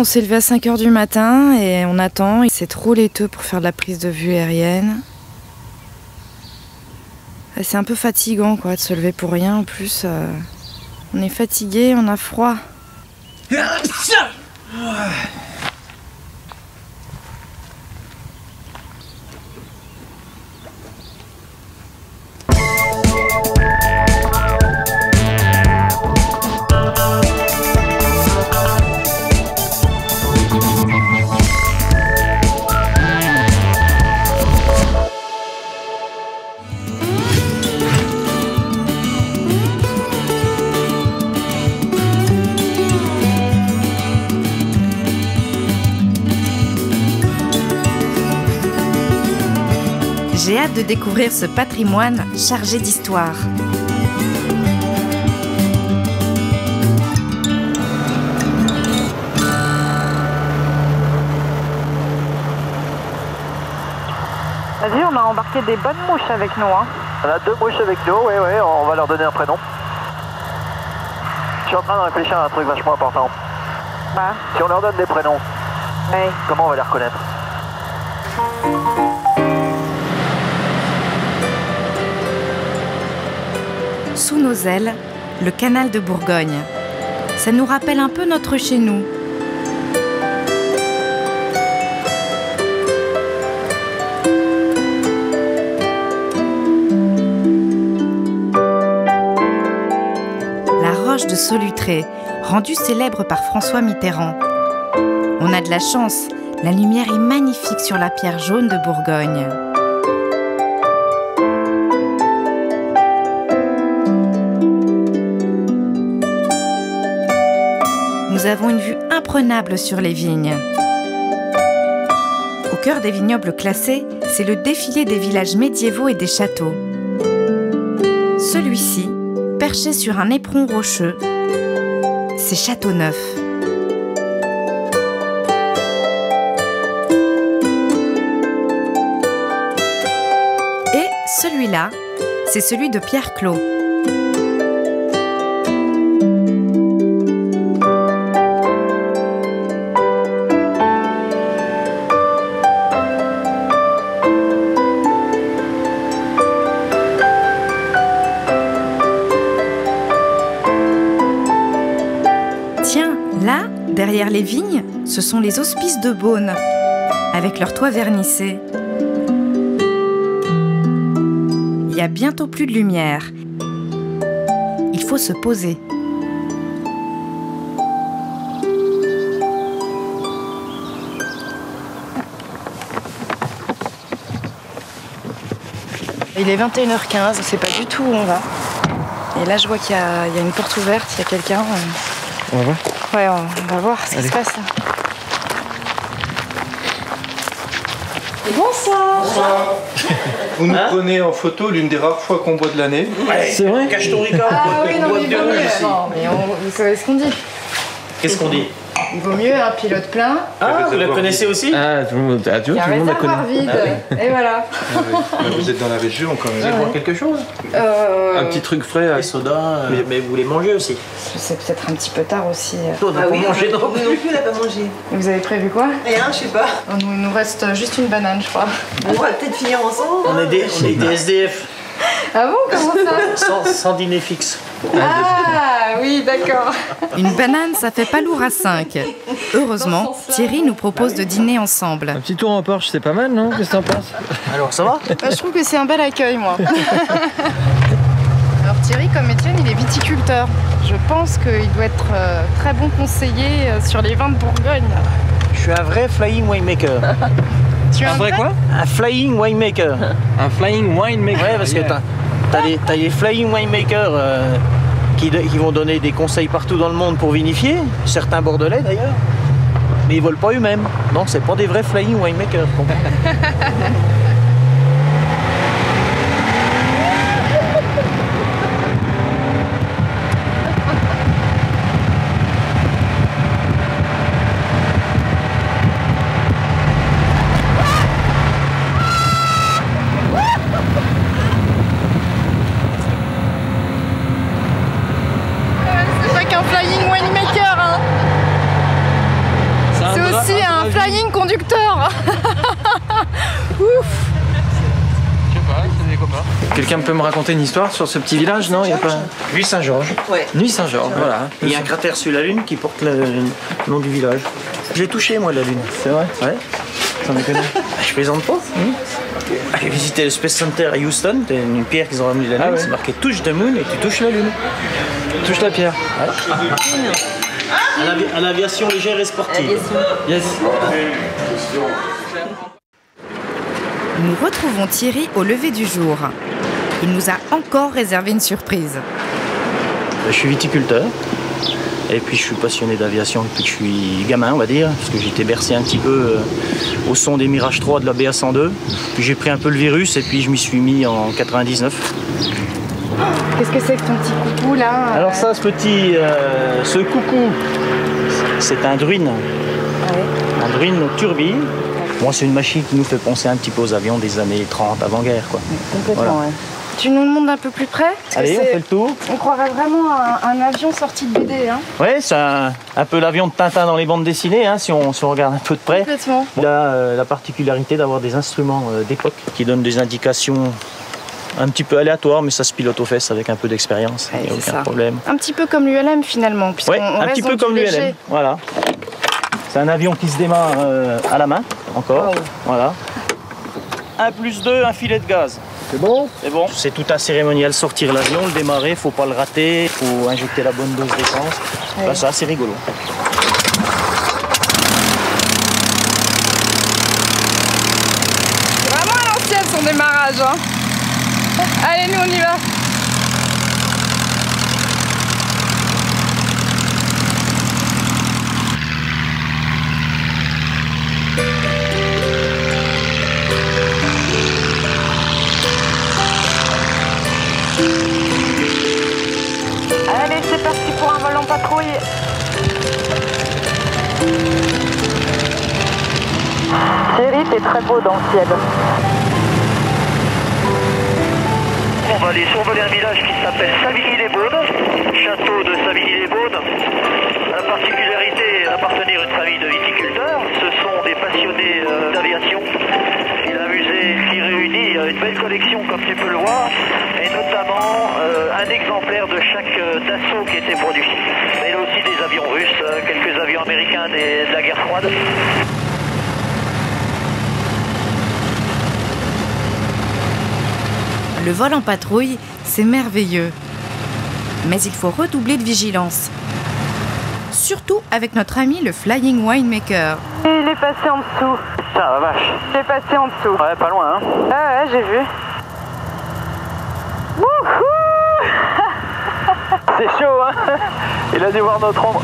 On s'est levé à 5 h du matin et on attend. C'est trop laiteux pour faire de la prise de vue aérienne. C'est un peu fatigant quoi, de se lever pour rien en plus. On est fatigué, on a froid. J'ai hâte de découvrir ce patrimoine chargé d'histoire. Vas-y, on a embarqué des bonnes mouches avec nous. Hein. On a 2 mouches avec nous, oui, on va leur donner un prénom. Je suis en train de réfléchir à un truc vachement important. Bah. Si on leur donne des prénoms, Ouais. comment on va les reconnaître? Sous nos ailes, le canal de Bourgogne. Ça nous rappelle un peu notre chez nous. La roche de Solutré, rendue célèbre par François Mitterrand. On a de la chance, la lumière est magnifique sur la pierre jaune de Bourgogne. Nous avons une vue imprenable sur les vignes. Au cœur des vignobles classés, c'est le défilé des villages médiévaux et des châteaux. Celui-ci, perché sur un éperon rocheux, c'est Châteauneuf. Et celui-là, c'est celui de Pierre Clos. Là, derrière les vignes, ce sont les hospices de Beaune, avec leurs toits vernissés. Il y a bientôt plus de lumière. Il faut se poser. Il est 21h15, on ne sait pas du tout où on va. Et là, je vois qu'il y a une porte ouverte, il y a quelqu'un. On va voir. Ouais, on va voir ce qui se passe là. Bonsoir. Bonsoir. Vous nous prenez en photo l'une des rares fois qu'on boit de l'année. Ouais, c'est vrai. Cache ton Ricard. Ah oui, non, mais il vaut mieux. Non, mais vous savez ce qu'on dit. Qu'est-ce qu'on dit? Il vaut mieux un pilote plein. Ah, vous la connaissez aussi? Ah, tout le monde, tu vois, tout le monde la connaît. Vide. Et voilà. Ah oui. Vous êtes dans la région quand même. Vous voulez boire quelque chose? Un petit truc frais. Des sodas, mais vous voulez manger aussi? C'est peut-être un petit peu tard aussi. On n'a pas mangé non Vous non plus, on n'a pas mangé. Vous avez prévu quoi? Rien, je sais pas. Il nous reste juste une banane, je crois. On va peut-être finir ensemble. On est des SDF, Ah bon, comment ça? sans dîner fixe. Ah oui, d'accord. Une banane, ça fait pas lourd à 5. Heureusement, Thierry nous propose de dîner ensemble. Un petit tour en Porsche, c'est pas mal, non? Qu'est-ce que t'en penses? Alors, ça va? Je trouve que c'est un bel accueil, moi. Alors Thierry, comme Étienne, il est viticulteur. Je pense qu'il doit être très bon conseiller sur les vins de Bourgogne. Je suis un vrai flying winemaker. Tu es Un vrai quoi? Un flying winemaker. Un flying winemaker. Ouais, parce que t'as des flying winemakers qui vont donner des conseils partout dans le monde pour vinifier, certains bordelais d'ailleurs, mais ils volent pas eux-mêmes. Non, c'est pas des vrais flying winemakers. C'est pas qu'un flying winemaker, hein. Quelqu'un peut me raconter une histoire sur ce petit village? Non, il n'y a pas. Nuit Saint-Georges. Ouais. Nuit Saint-Georges, voilà. Il y a un cratère sur la Lune qui porte le nom du village. Je l'ai touché, moi, la Lune. C'est vrai? Ouais. T'en es connu? Je plaisante pas. J'ai visité le Space Center à Houston. C'est une pierre qu'ils ont ramenée de la Lune. Ah ouais. C'est marqué touche the moon et tu touches la Lune. Touche la pierre. À l'aviation légère et sportive. Yes. Nous retrouvons Thierry au lever du jour. Il nous a encore réservé une surprise. Je suis viticulteur. Et puis je suis passionné d'aviation depuis que je suis gamin, on va dire, parce que j'ai été bercé un petit peu au son des Mirage 3 de la BA102. Puis j'ai pris un peu le virus et puis je m'y suis mis en 99. Qu'est-ce que c'est que ton petit coucou là? Alors ça, ce coucou, c'est un Druin. Un Druin turbine. Moi, c'est une machine qui nous fait penser un petit peu aux avions des années 30 avant-guerre, quoi. Complètement, Voilà. ouais. Tu nous le montres un peu plus près? Parce que Allez, on fait le tour. On croirait vraiment à un avion sorti de BD, hein? Ouais, c'est un peu l'avion de Tintin dans les bandes dessinées, hein, si on regarde un peu de près. Complètement. Il a la particularité d'avoir des instruments d'époque qui donnent des indications un petit peu aléatoires, mais ça se pilote aux fesses avec un peu d'expérience, il Ouais, n'y a c'est aucun ça. problème. Un petit peu comme l'ULM finalement, puisqu'on Ouais, un reste petit dans peu du comme léger. l'ULM, voilà. C'est un avion qui se démarre à la main, encore, Oh. voilà. 1+2, un filet de gaz. C'est bon? C'est bon. C'est tout un cérémonial, sortir l'avion, le démarrer, faut pas le rater, faut injecter la bonne dose d'essence. Ouais. Là, c'est assez rigolo. C'est vraiment à l'ancienne son démarrage, hein? Allez, nous on y va. Allez, c'est parti pour un vol en patrouille. Thierry, t'es très beau dans le ciel. On va aller survoler un village qui s'appelle Savigny-les-Baudes, château de Savigny-les-Baudes. La particularité d'appartenir à une famille de viticulteurs, ce sont des passionnés d'aviation. Et un musée qui réunit une belle collection comme tu peux le voir, et notamment un exemplaire de chaque Dassault qui était produit. Mais il y a aussi des avions russes, quelques avions américains de la guerre froide. Le vol en patrouille, c'est merveilleux. Mais il faut redoubler de vigilance. Surtout avec notre ami le Flying Winemaker. Il est passé en dessous. Putain, la vache. Il est passé en dessous. Ouais, pas loin, hein. Ah ouais, j'ai vu. Wouhou! C'est chaud, hein. Il a dû voir notre ombre.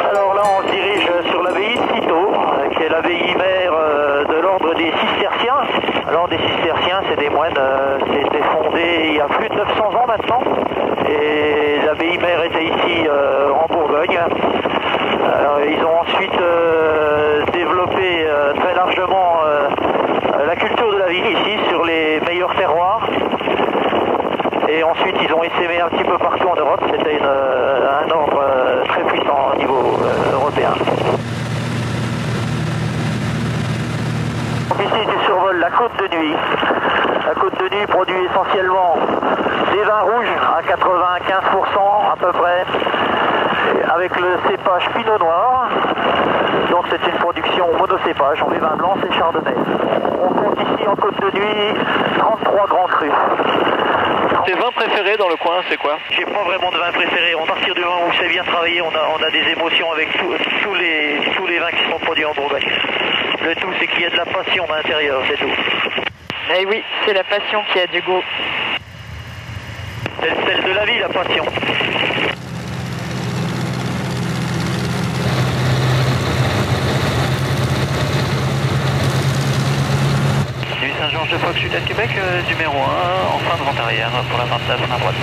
Alors là, on se dirige sur l'abbaye de Cîteaux, qui est l'abbaye mère de l'ordre des Cisterciens. Alors des Cisterciens, c'est des moines, c'était fondé il y a plus de 900 ans maintenant. Et l'abbaye mère était ici en Bourgogne. Alors, ils ont ensuite développé très largement la culture de la vigne ici sur les meilleurs terroirs. Et ensuite ils ont essaimé un petit peu partout en Europe. C'était un ordre très puissant au niveau européen. Ici tu survoles la côte de nuit. La côte de nuit produit essentiellement des vins rouges à 95% à peu près, avec le cépage Pinot Noir. Donc c'est une production monocépage, on met vin blanc, c'est Chardonnay. On compte ici en côte de nuit 33 grands crus. Tes vins préférés dans le coin, c'est quoi? J'ai pas vraiment de vin préféré. À partir du moment où c'est bien travaillé, on a des émotions avec tous les vins qui sont produits en Bourgogne. Le tout, c'est qu'il y a de la passion à l'intérieur, c'est tout. Eh oui, c'est la passion qui a du goût. C'est le sel de la vie, la passion. Nuit Saint-Georges de Fox, Sud-Est Québec, numéro 1, en fin de vente arrière, pour la 29 à droite.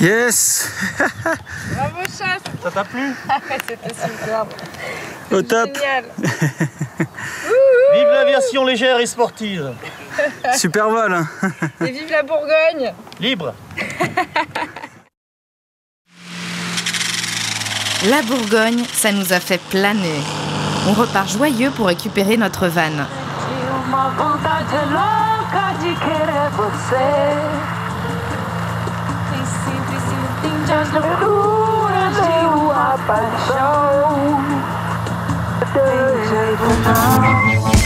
Yes. Bravo chasse. Ça t'a plu? C'était superbe. Au top. Génial. Vive l'aviation légère et sportive. Super vol. Hein. Et vive la Bourgogne. Libre. La Bourgogne, ça nous a fait planer. On repart joyeux pour récupérer notre van. Uma vontade louca de querer você. Tem sempre se entende as loucuras de uma paixão. Tem jeito não.